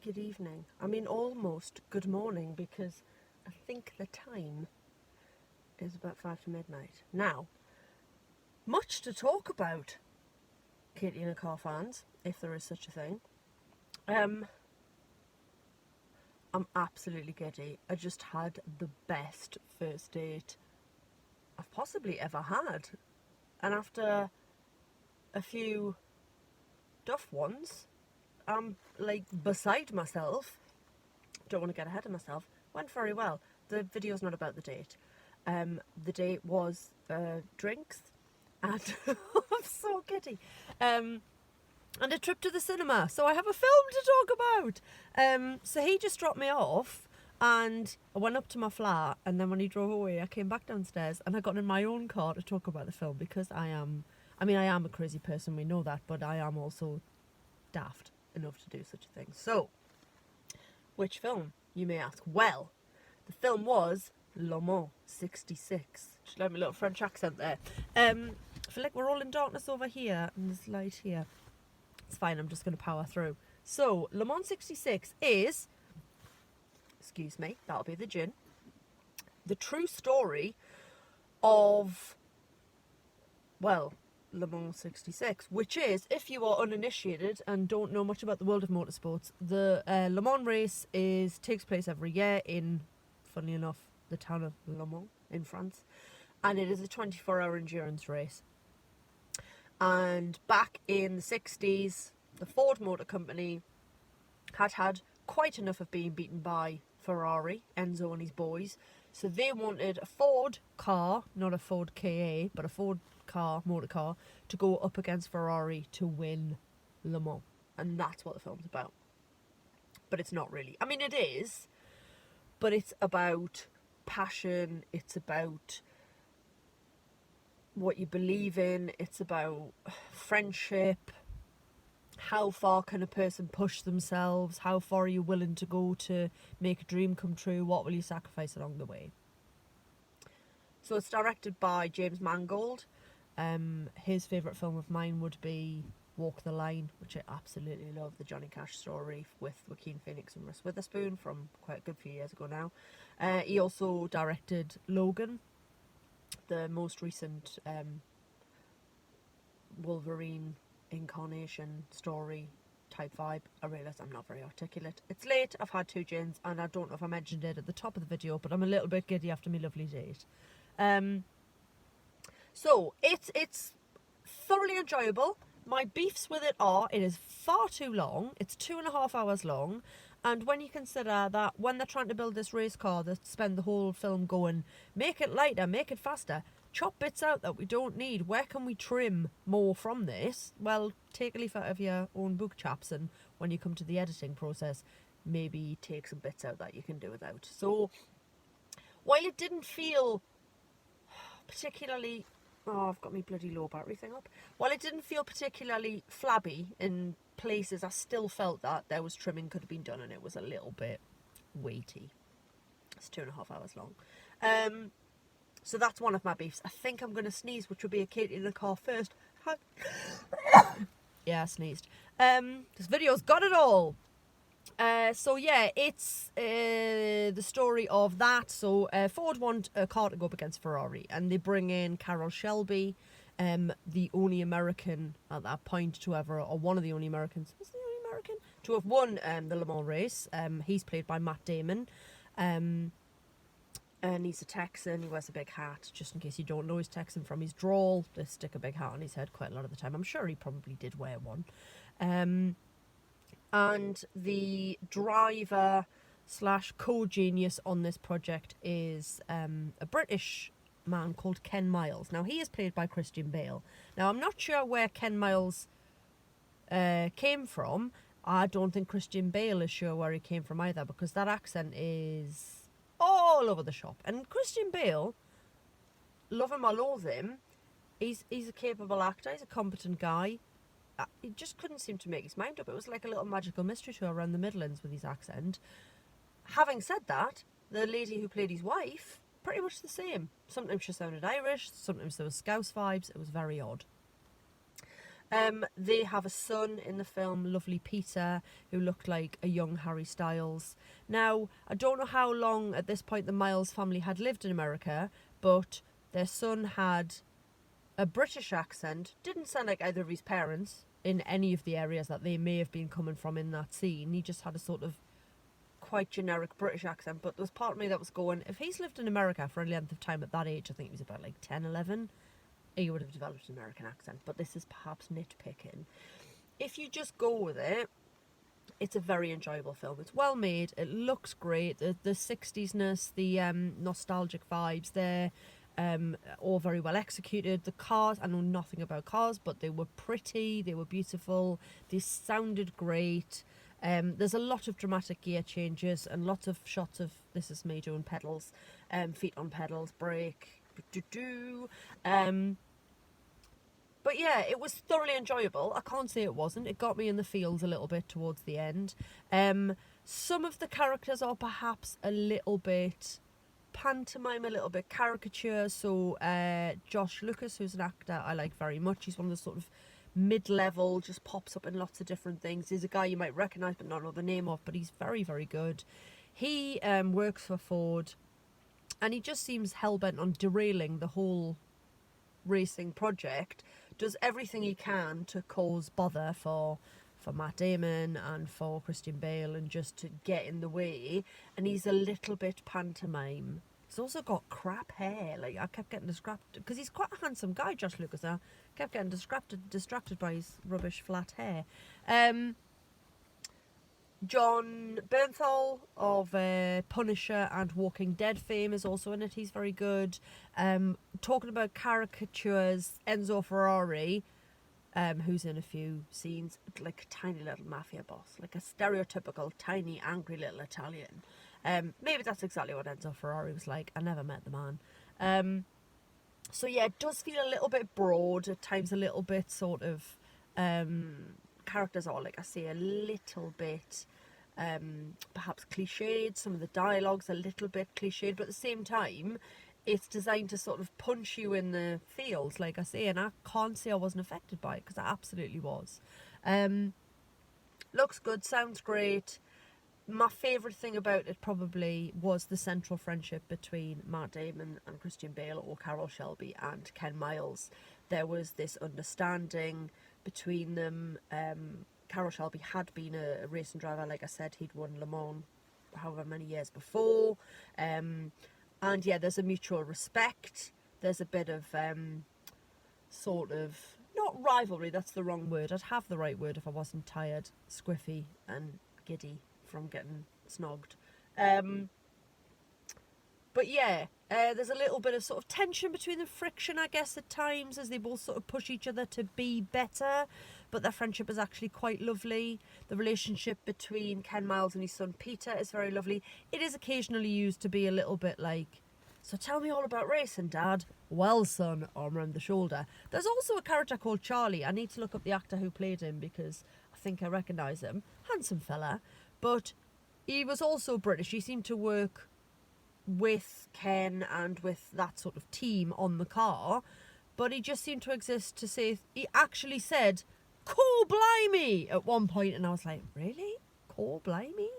good evening. I mean, almost good morning, because I think the time is about 5 to midnight. Now, much to talk about, Katie and the car fans, if there is such a thing. I'm absolutely giddy. I just had the best first date I've possibly ever had. And after a few duff ones, I'm like beside myself. Don't want to get ahead of myself. Went very well. The video's not about the date. The date was drinks and I'm so giddy. And a trip to the cinema. So I have a film to talk about. So he just dropped me off and I went up to my flat, and then when he drove away I came back downstairs and I got in my own car to talk about the film, because I am a crazy person, we know that, but I am also daft enough to do such a thing. So, which film, you may ask? Well, the film was Le Mans 66. Just like my little French accent there. I feel like we're all in darkness over here and there's light here. It's fine, I'm just going to power through. So, Le Mans 66 is, excuse me, that'll be the gin, the true story of, well, Le Mans 66, which is, if you are uninitiated and don't know much about the world of motorsports, the Le Mans race takes place every year in, funnily enough, the town of Le Mans in France, and it is a 24-hour endurance race. And back in the 60s, the Ford Motor Company had quite enough of being beaten by Ferrari, Enzo and his boys, so they wanted a Ford car, not a Ford KA, but a Ford motor car, to go up against Ferrari to win Le Mans. And that's what the film's about. But it's not really. I mean, it is, but it's about passion, it's about what you believe in, it's about friendship, how far can a person push themselves, how far are you willing to go to make a dream come true, what will you sacrifice along the way. So it's directed by James Mangold. His favourite film of mine would be Walk the Line, which I absolutely love, the Johnny Cash story with Joaquin Phoenix and Reese Witherspoon from quite a good few years ago now. He also directed Logan, the most recent Wolverine incarnation story type vibe. I realise I'm not very articulate. It's late, I've had 2 gins, and I don't know if I mentioned it at the top of the video, but I'm a little bit giddy after my lovely date. So it's thoroughly enjoyable. My beefs with it are, it is far too long. It's 2.5 hours long. And when you consider that when they're trying to build this race car, they spend the whole film going, make it lighter, make it faster, chop bits out that we don't need, where can we trim more from this? Well, take a leaf out of your own book, chaps, and when you come to the editing process, maybe take some bits out that you can do without. So, while it didn't feel particularly... Oh, I've got my bloody low battery thing up. While it didn't feel particularly flabby in places, I still felt that there was trimming could have been done, and it was a little bit weighty. It's 2.5 hours long. So that's one of my beefs. I think I'm going to sneeze, which will be a Katie in the car first. Yeah, I sneezed. This video's got it all. So yeah, it's the story of that. So Ford want a car to go up against Ferrari, and they bring in Carroll Shelby, the only American at that point to ever, or one of the only Americans, is the only American to have won the Le Mans race. He's played by Matt Damon, and he's a Texan. He wears a big hat, just in case you don't know he's Texan from his drawl. They stick a big hat on his head quite a lot of the time. I'm sure he probably did wear one. And the driver / co-genius on this project is a British man called Ken Miles. Now, he is played by Christian Bale. Now, I'm not sure where Ken Miles came from. I don't think Christian Bale is sure where he came from either, because that accent is all over the shop. And Christian Bale, love him or loathe him, he's a capable actor, he's a competent guy. He just couldn't seem to make his mind up. It was like a little magical mystery tour around the Midlands with his accent. Having said that, the lady who played his wife, pretty much the same. Sometimes she sounded Irish, sometimes there was Scouse vibes. It was very odd. They have a son in the film, lovely Peter, who looked like a young Harry Styles. Now, I don't know how long at this point the Miles family had lived in America, but their son had a British accent, didn't sound like either of his parents in any of the areas that they may have been coming from in that scene. He just had a sort of quite generic British accent, but there was part of me that was going, if he's lived in America for a length of time at that age, I think he was about like 10, 11, he would have developed an American accent, but this is perhaps nitpicking. If you just go with it, it's a very enjoyable film. It's well made, it looks great, the 60s-ness, the nostalgic vibes there, all very well executed. The cars, I know nothing about cars, but they were pretty, they were beautiful, they sounded great. There's a lot of dramatic gear changes and lots of shots of, this is me doing pedals, feet on pedals, brake, but yeah, it was thoroughly enjoyable. I can't say it wasn't. It got me in the feels a little bit towards the end. Some of the characters are perhaps a little bit pantomime, a little bit caricature. So Josh Lucas, who's an actor I like very much, he's one of the sort of mid-level, just pops up in lots of different things. He's a guy you might recognise but not know the name of, but he's very, very good. He works for Ford, and he just seems hell-bent on derailing the whole racing project, does everything he can to cause bother for Matt Damon and for Christian Bale, and just to get in the way. And he's a little bit pantomime. He's also got crap hair. Like, I kept getting distracted because he's quite a handsome guy, Josh Lucas. I kept getting distracted by his rubbish flat hair. John Bernthal of Punisher and Walking Dead fame is also in it. He's very good. Talking about caricatures, Enzo Ferrari, who's in a few scenes, like a tiny little mafia boss, like a stereotypical tiny angry little Italian. Maybe that's exactly what Enzo Ferrari was like. I never met the man. So yeah, it does feel a little bit broad at times, a little bit sort of characters are, like I say, a little bit perhaps cliched. Some of the dialogue's a little bit cliched, but at the same time it's designed to sort of punch you in the feels, like I say, and I can't say I wasn't affected by it, because I absolutely was. Looks good, sounds great. My favourite thing about it probably was the central friendship between Matt Damon and Christian Bale, or Carroll Shelby and Ken Miles. There was this understanding between them. Carroll Shelby had been a racing driver, like I said, he'd won Le Mans however many years before. And yeah, there's a mutual respect. There's a bit of sort of, not rivalry, that's the wrong word. I'd have the right word if I wasn't tired, squiffy and giddy from getting snogged. But yeah, there's a little bit of sort of tension between them, friction, I guess, at times, as they both sort of push each other to be better. But their friendship is actually quite lovely. The relationship between Ken Miles and his son Peter is very lovely. It is occasionally used to be a little bit like, so tell me all about racing, Dad. Well, son, arm around the shoulder. There's also a character called Charlie. I need to look up the actor who played him, because I think I recognise him. Handsome fella. But he was also British. He seemed to work with Ken and with that sort of team on the car, but he just seemed to exist to say, he actually said, "Cool blimey," at one point, and I was like, really? Cool blimey?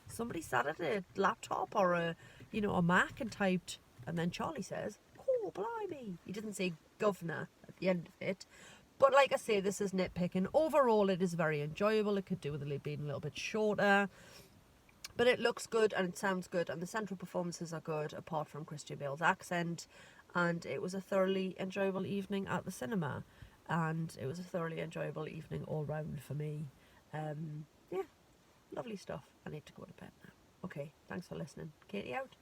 Somebody sat at a laptop or a Mac and typed, and then Charlie says, "Cool blimey." He didn't say governor at the end of it. But like I say, this is nitpicking. Overall, it is very enjoyable. It could do with it being a little bit shorter. But it looks good and it sounds good, and the central performances are good, apart from Christian Bale's accent. And it was a thoroughly enjoyable evening at the cinema. And it was a thoroughly enjoyable evening all round for me. Yeah, lovely stuff. I need to go to bed now. Okay, thanks for listening. Katie out.